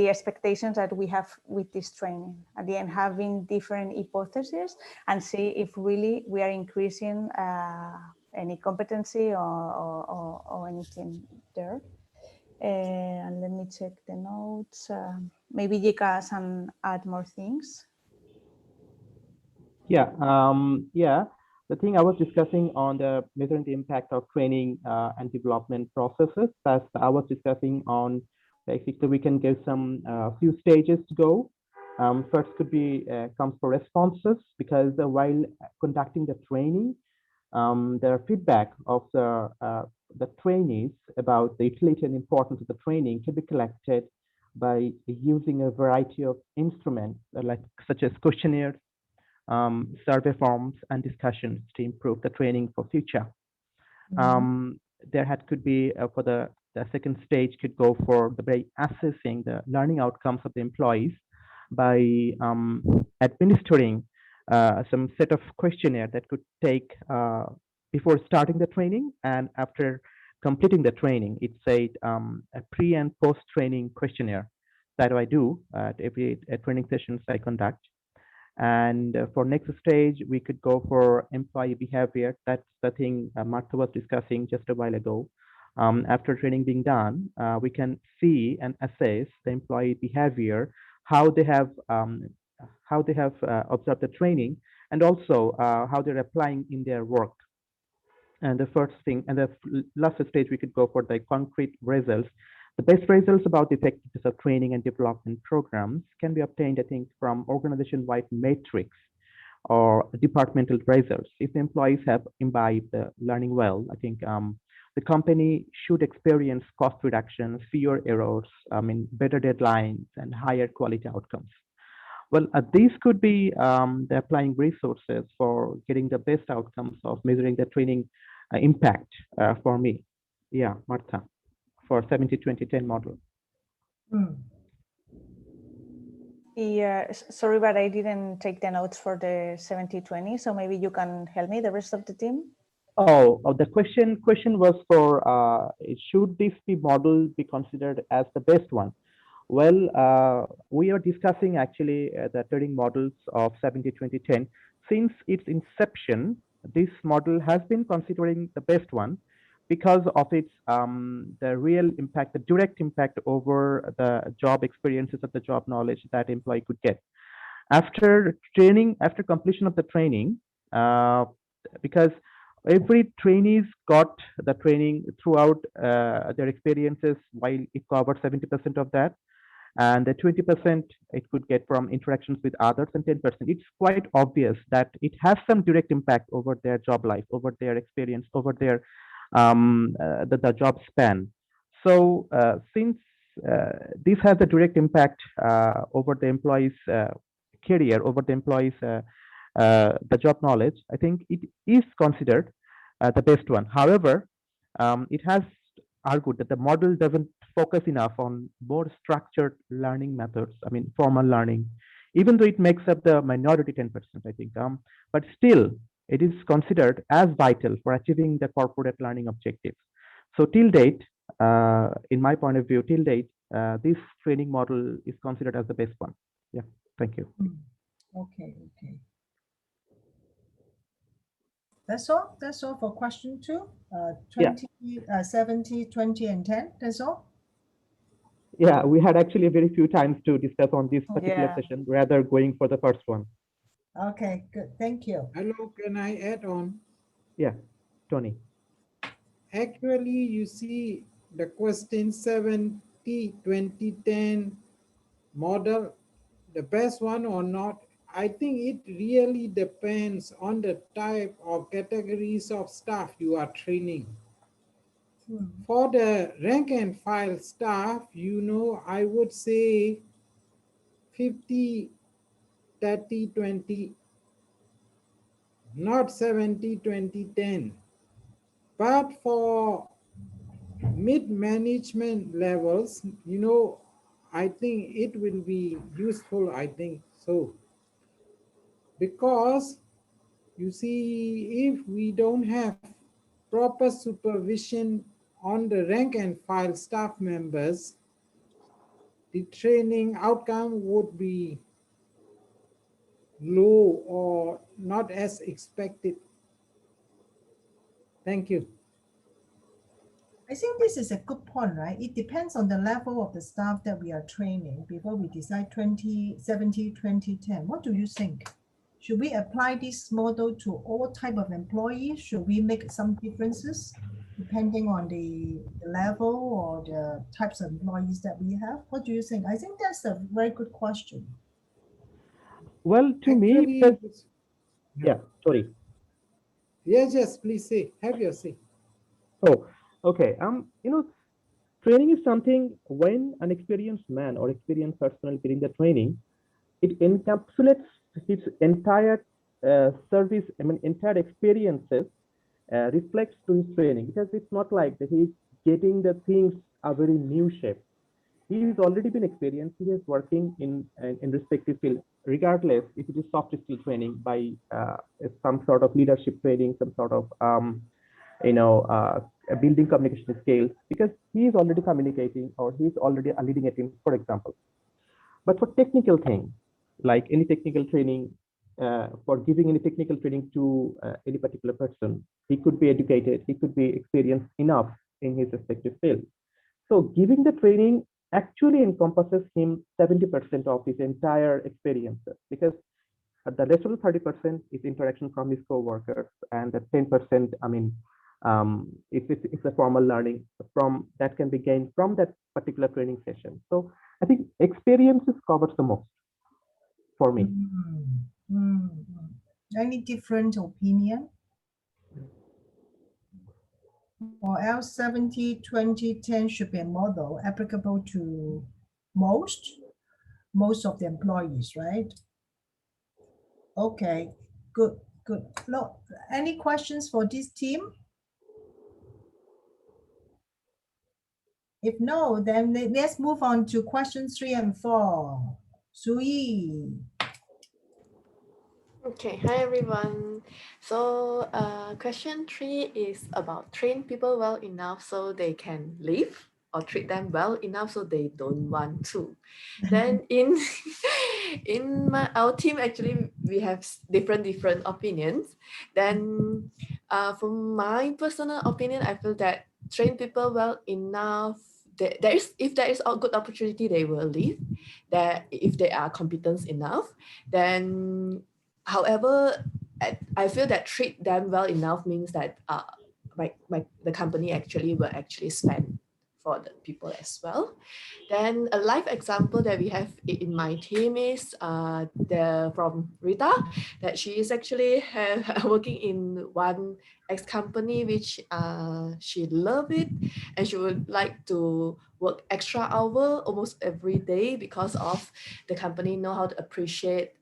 expectations that we have with this training. At the end, having different hypotheses and see if really we are increasing any competency or anything there. And let me check the notes. Maybe Yika can add more things. Yeah, the thing I was discussing on the measuring the impact of training and development processes, that's I was discussing on basically we can give some few stages to go. First could be comes for responses, because while conducting the training, their feedback of the trainees about the utility and importance of the training can be collected by using a variety of instruments like such as questionnaires, survey forms, and discussions to improve the training for future. There could be for the second stage could go for by assessing the learning outcomes of the employees by administering some set of questionnaire that could take before starting the training and after completing the training. It's a pre and post training questionnaire that I do at every training sessions I conduct. And for next stage, we could go for employee behavior. That's the thing Martha was discussing just a while ago. After training being done, we can see and assess the employee behavior, how they have observed the training, and also how they're applying in their work. And the first thing, and the last stage, we could go for the concrete results. The best results about the effectiveness of training and development programs can be obtained, I think, from organization-wide metrics or departmental results. If the employees have imbibed the learning well, I think the company should experience cost reductions, fewer errors, better deadlines, and higher quality outcomes. Well, these could be the applying resources for getting the best outcomes of measuring the training impact for me. Yeah, Martha, for 70-20-10 model. Yeah, sorry, but I didn't take the notes for the 70-20, so maybe you can help me, the rest of the team. Oh, the question was for should this model be considered as the best one? Well, we are discussing actually the training models of 70-20-10. Since its inception, this model has been considering the best one because of its the real impact, the direct impact over the job experiences of the job knowledge that employee could get. After training, after completion of the training, because every trainees got the training throughout their experiences, while it covers 70% of that, and the 20% it could get from interactions with others, and 10%. It's quite obvious that it has some direct impact over their job life, over their experience, over their the job span. So since this has a direct impact over the employee's career, over the employee's the job knowledge, I think it is considered the best one. However, it has argued that the model doesn't focus enough on more structured learning methods, I mean, formal learning, even though it makes up the minority 10%, I think. But still, it is considered as vital for achieving the corporate learning objectives. So till date, in my point of view, till date, this training model is considered as the best one. Yeah, thank you. Okay, okay. That's all. That's all for question 2. 20, 70, 20, and 10. That's all. Yeah, we had actually very few times to discuss on this particular Yeah. session, rather going for the first one. Okay, good. Thank you. Hello, can I add on? Yeah, Tony. Actually, you see the question 70, 2010 model, the best one or not, I think it really depends on the type of categories of staff you are training. For the rank and file staff, you know, I would say 50, 30, 20, not 70, 20, 10. But for mid-management levels, you know, I think it will be useful, I think so. Because you see, if we don't have proper supervision on the rank and file staff members, the training outcome would be low or not as expected. Thank you. I think this is a good point, right? It depends on the level of the staff that we are training before we decide 20, 70, 20, 10. What do you think? Should we apply this model to all type of employees? Should we make some differences depending on the level or the types of employees that we have? What do you think? I think that's a very good question. Well, to me, yeah, sorry. Yes, yes, please say, have your say. Oh, okay. You know, training is something when an experienced man or experienced personnel getting the training, it encapsulates his entire service, I mean, entire experiences reflects to his training, because it's not like that he's getting the things a very new shape. He's already been experienced. He is working in respective field, regardless if it is soft skill training by some sort of leadership training, some sort of building communication skills, because he is already communicating or he's already leading a team, for example. But for technical things, like any technical training, for giving any technical training to any particular person, he could be educated, he could be experienced enough in his respective field. So giving the training actually encompasses him 70% of his entire experience, because the rest of the 30% is interaction from his co-workers, and the 10%, I mean, it's a formal learning from that can be gained from that particular training session. So I think experiences covers the most for me. Any different opinion? Or else 70, 20, 10 should be a model applicable to most of the employees, right? Okay, good, good. No, any questions for this team? If no, then let's move on to questions 3 and 4. Sui. Okay, hi everyone. So question 3 is about train people well enough so they can leave, or treat them well enough so they don't want to. Then in our team, actually we have different opinions. Then from my personal opinion, I feel that train people well enough, if there is a good opportunity, they will leave. That if they are competent enough, then however, I feel that treat them well enough means that the company actually will spend for the people as well. Then a live example that we have in my team is from Rita, that she is actually working in one ex-company which she loves it, and she would like to work extra hour almost every day, because of the company know how to appreciate,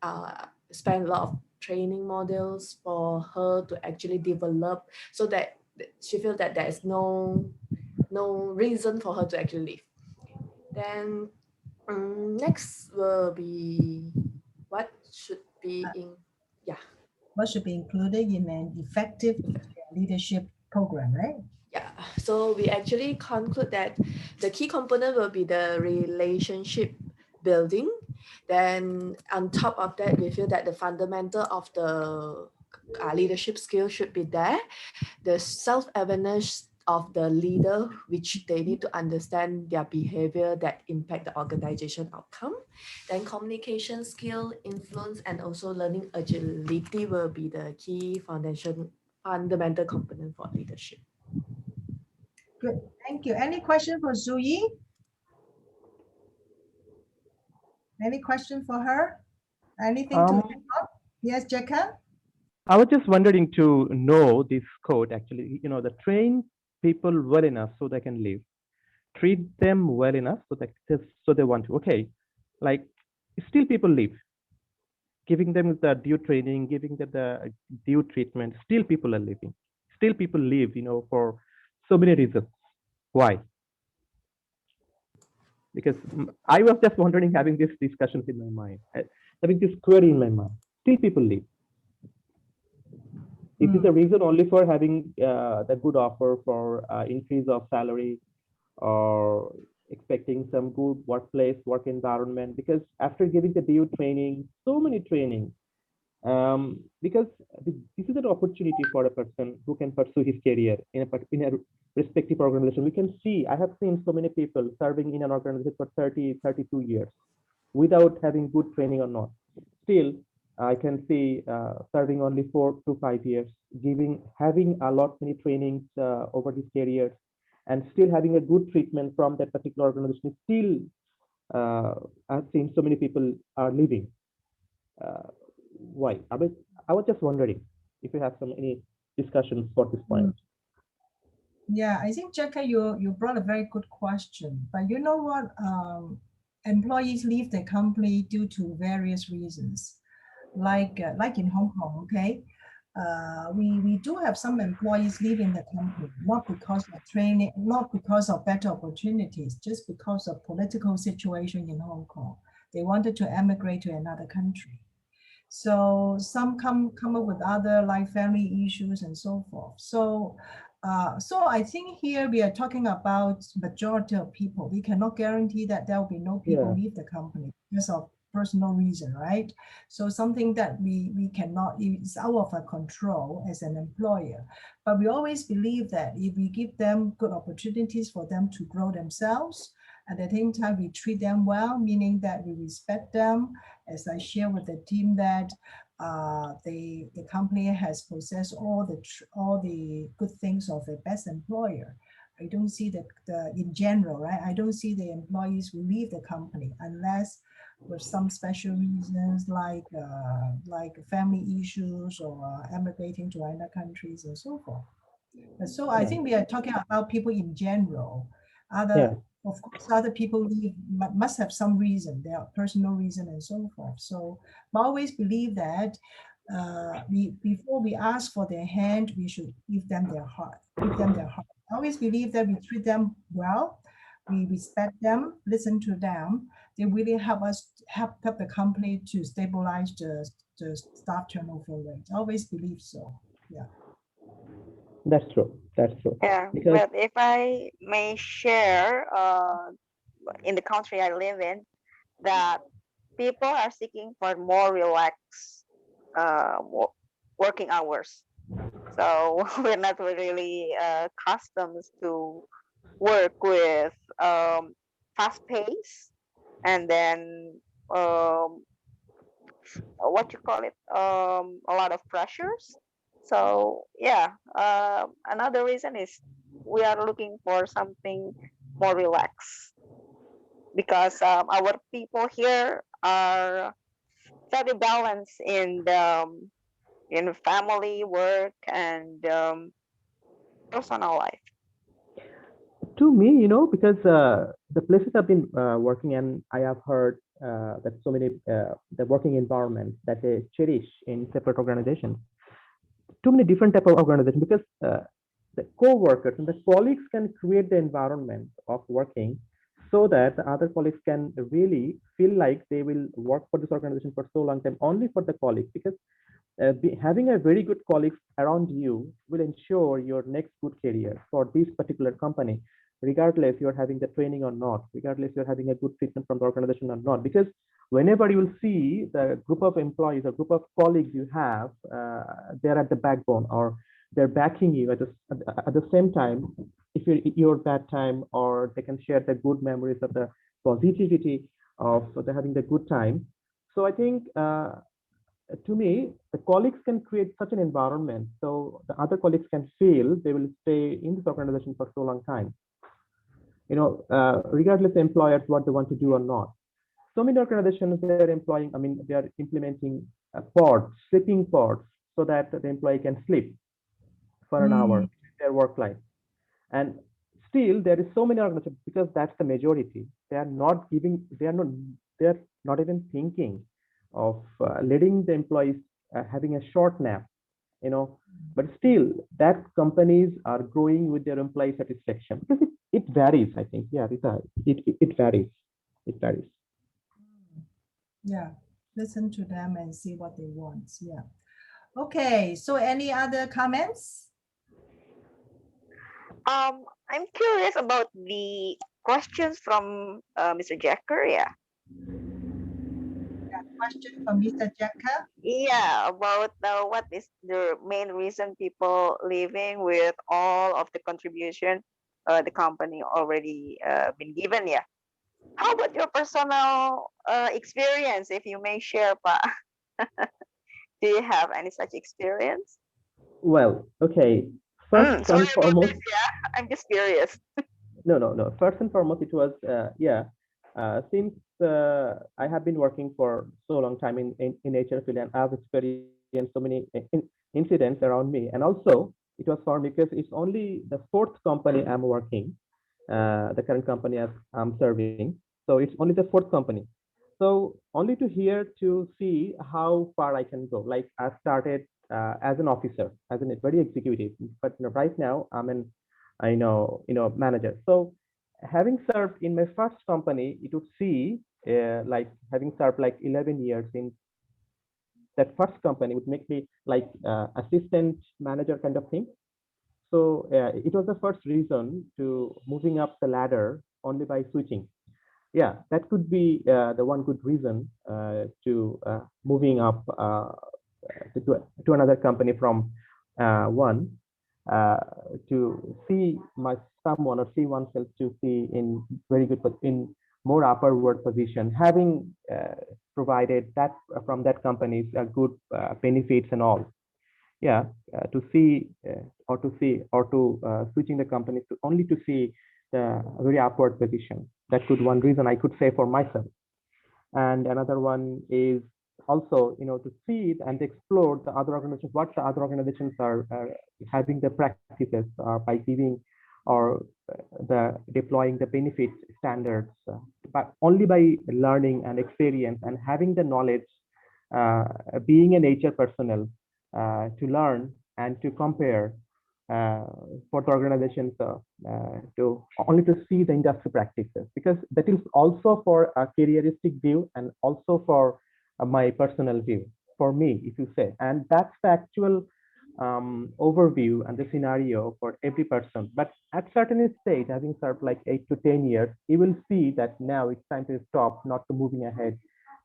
spend a lot of training modules for her to actually develop, so that she feels that there is no no reason for her to actually leave. Then next will be what should be what should be included in an effective leadership program, right? Yeah, so we actually conclude that the key component will be the relationship building. Then on top of that, we feel that the fundamental of the leadership skill should be there. The self-awareness of the leader, which they need to understand their behavior that impact the organization outcome. Then communication skill, influence, and also learning agility will be the key fundamental component for leadership. Good, thank you. Any question for Zuyi? Any question for her? Anything to add up? Yes, Jacka? I was just wondering to know this code actually, the train people well enough so they can live, treat them well enough so they want to. Okay, like still people live, giving them the due training, giving them the due treatment. Still people are living. Still people live, for so many reasons. Why? Because I was just wondering, having these discussions in my mind, having this query in my mind. Still people live. Is this a reason only for having the good offer for increase of salary or expecting some good workplace, work environment? Because after giving the due training, so many training, because this is an opportunity for a person who can pursue his career in a respective organization. We can see, I have seen so many people serving in an organization for 30, 32 years without having good training or not. Still, I can see serving only 4 to 5 years, having a lot many trainings over his career, and still having a good treatment from that particular organization. Still, I've seen so many people are leaving. Why? I was just wondering if you have any discussions for this point. Yeah, I think Jacka, you brought a very good question. But you know what? Employees leave the company due to various reasons. Like in Hong Kong, okay, we do have some employees leaving the company, not because of training, not because of better opportunities, just because of political situation in Hong Kong. They wanted to emigrate to another country. So some come up with other like family issues and so forth. So I think here we are talking about majority of people. We cannot guarantee that there will be no people leave the company because of personal reason, right? So something that we cannot, it's out of our control as an employer. But we always believe that if we give them good opportunities for them to grow themselves, at the same time we treat them well, meaning that we respect them, as I share with the team that the company has possessed all the good things of a best employer. I don't see in general, right? I don't see the employees who leave the company unless with some special reasons like family issues or emigrating to other countries and so forth. So I think we are talking about people in general. Of course, other people leave must have some reason, their personal reason and so forth. So I always believe that before we ask for their hand, we should give them their heart. I always believe that we treat them well, we respect them, listen to them. They really help the company to stabilize the staff turnover rate. I always believe so. Yeah. That's true. That's true. Yeah, but if I may share, in the country I live in, that people are seeking for more relaxed working hours. So we're not really accustomed to work with fast pace, and then what you call it, a lot of pressures. So yeah, another reason is we are looking for something more relaxed, because our people here are very balanced in family, work, and personal life. To me, because the places I've been working in, I have heard that so many the working environments that they cherish in separate organizations. Too many different type of organizations, because the co-workers and the colleagues can create the environment of working so that the other colleagues can really feel like they will work for this organization for so long time only for the colleagues, because having a very good colleagues around you will ensure your next good career for this particular company, regardless you're having the training or not, regardless you're having a good treatment from the organization or not. Because whenever you will see the group of employees or group of colleagues you have, they're at the backbone, or they're backing you at the same time. If you're your bad time, or they can share the good memories of the positivity of the having the good time. So I think to me, the colleagues can create such an environment so the other colleagues can feel they will stay in this organization for so long time. Regardless of employers what they want to do or not. So many organizations, they're employing, they are implementing pods, sleeping pods, so that the employee can sleep for an hour in their work life. And still there is so many organizations, because that's the majority. They are not even thinking of letting the employees having a short nap, but still that companies are growing with their employee satisfaction, because it varies, I think. Yeah, Rita, it varies. It varies. Yeah, listen to them and see what they want. Yeah. Okay, so any other comments? I'm curious about the questions from Mr. Jacker. Yeah. Question from Mr. Jacker. Yeah, about what is the main reason people leaving with all of the contribution the company already been given. Yeah. How about your personal experience, if you may share, Pa? Do you have any such experience? Well, okay. First Sorry and about foremost, this. Yeah, I'm just curious. no. First and foremost, it was since I have been working for so long time in HR field, and I've experienced so many incidents around me, and also it was for me because it's only the fourth company I'm working, the current company I'm serving. So it's only the fourth company. So only to hear to see how far I can go. Like I started as an officer, as a very executive, but right now I'm an manager. So having served in my first company, it would see like having served like 11 years in that first company would make me like assistant manager kind of thing. So it was the first reason to moving up the ladder only by switching. Yeah, that could be the one good reason to moving up to another company from one to see someone or see oneself to see in very good, but in more upward position, having provided that from that company's good benefits and all. Yeah, to see switching the companies to only to see the very upward position. That could one reason I could say for myself. And another one is also, to see and explore the other organizations, what the other organizations are having the practices by giving or the deploying the benefits standards, but only by learning and experience and having the knowledge, being an HR personnel, to learn and to compare for the organizations to only to see the industry practices, because that is also for a careeristic view and also for my personal view for me, if you say. And that's the actual overview and the scenario for every person. But at certain stage, having served like 8 to 10 years, you will see that now it's time to stop, not to moving ahead,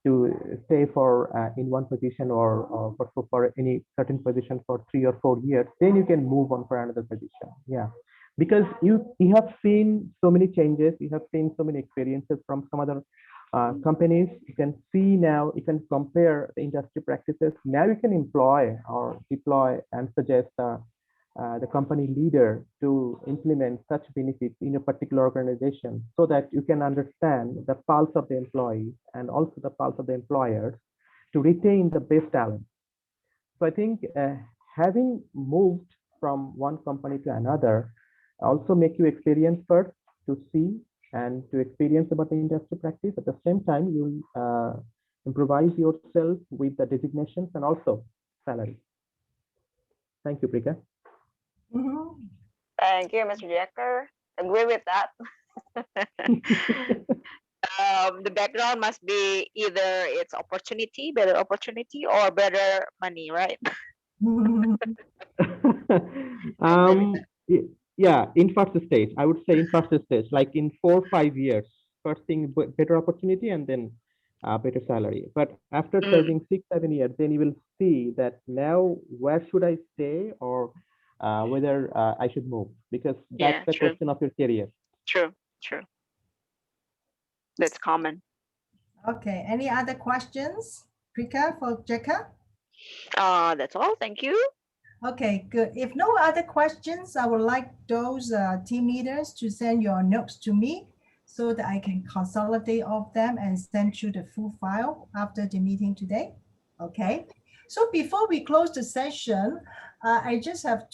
to stay for in one position or for any certain position for 3 or 4 years. Then you can move on for another position. Yeah, because you have seen so many changes, you have seen so many experiences from some other companies. You can see now, you can compare the industry practices. Now you can employ or deploy and suggest the company leader to implement such benefits in a particular organization, so that you can understand the pulse of the employees and also the pulse of the employers to retain the best talent. So I think having moved from one company to another also make you experience first, to see and to experience about the industry practice. At the same time, you improvise yourself with the designations and also salary. Thank you, Prika. Thank you, Mr. Jacker. Agree with that. The background must be either it's opportunity, better opportunity, or better money, right? Yeah, in first stage, I would say in first stage, like in 4 or 5 years, first thing better opportunity and then better salary. But after serving 6 7 years, then you will see that now where should I stay, or whether I should move, because that's Yeah, the true, question of your career. true, true. That's common. Okay, any other questions, Prika, for Jekka? That's all. Thank you. Okay, good. If no other questions, I would like those team leaders to send your notes to me so that I can consolidate all of them and send you the full file after the meeting today. Okay. So before we close the session, I just have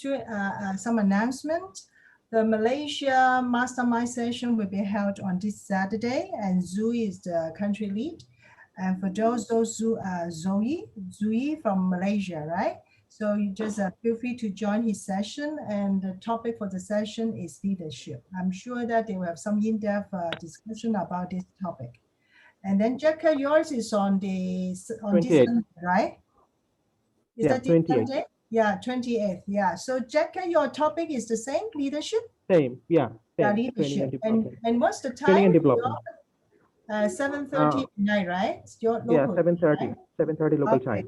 some announcements. The Malaysia Mastermind session will be held on this Saturday, and Zui is the country lead. And for those Zoe from Malaysia, right? So you just feel free to join his session, and the topic for the session is leadership. I'm sure that they will have some in-depth discussion about this topic. And then Jekka, yours is on this 28th. Sunday, right? Is Yeah, that this 28th. Sunday? Yeah, 28th. Yeah. So Jekka, your topic is the same, leadership? Same, yeah, Yeah, same. Training and leadership. development. And what's the Training and time? development. 7:30 tonight, right? It's your Yeah, local, 7:30. right? 7:30 local Okay, time.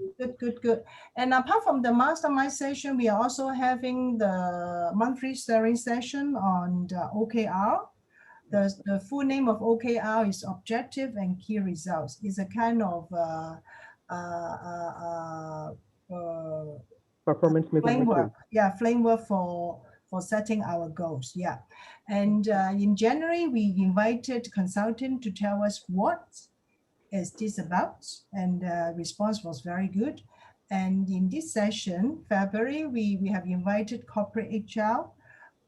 good. And apart from the mastermind session, we are also having the monthly sharing session on the OKR. The full name of OKR is Objective and Key Results. It's a kind of Performance measurement framework. tool. Yeah, framework for setting our goals. Yeah, and in January we invited consultant to tell us what is this about, and response was very good. And in this session, February, we have invited corporate HR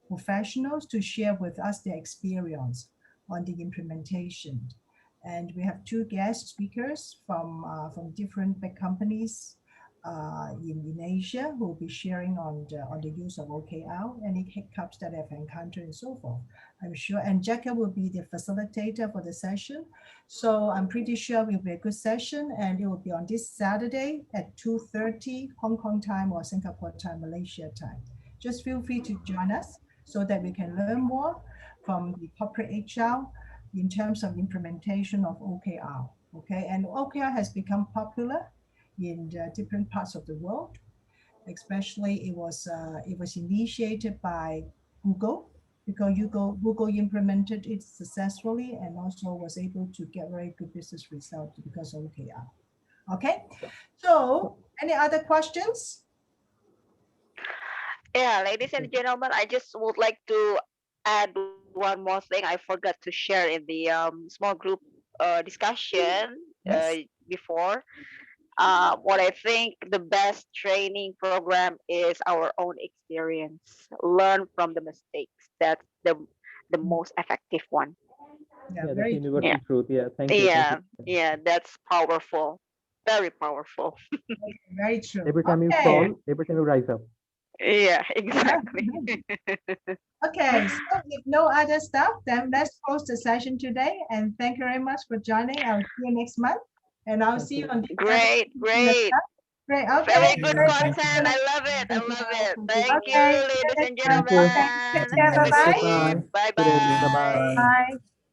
professionals to share with us their experience on the implementation. And we have 2 guest speakers from different big companies in Asia who will be sharing on the use of OKR, any hiccups that they've encountered and so forth. I'm sure, and Jekka will be the facilitator for the session. So I'm pretty sure it will be a good session, and it will be on this Saturday at 2:30 Hong Kong time or Singapore time, Malaysia time. Just feel free to join us so that we can learn more from the corporate HR in terms of implementation of OKR. Okay, and OKR has become popular in different parts of the world. Especially it was initiated by Google, because Google implemented it successfully and also was able to get very good business results because of OKR. Okay, so any other questions? Yeah, ladies and gentlemen, I just would like to add one more thing I forgot to share in the small group discussion before. What I think the best training program is our own experience. Learn from the mistakes. That's the most effective one. Yeah, Yeah, that's very universal truth. Yeah, thank you. Yeah, yeah, that's powerful. Very powerful. very true. Every time you Okay. fall, every time you rise up. Yeah, exactly. Okay, so if no other stuff, then let's close the session today. And thank you very much for joining. I'll see you next month. And I'll see you on this Great, great. Great. Okay. Very good Great. content. I love it. I love it. Thank you, Okay. ladies and Thank you. gentlemen. Okay. Take care. Have a good Bye-bye. day. Bye. Good evening. Bye-bye. Bye-bye. Bye.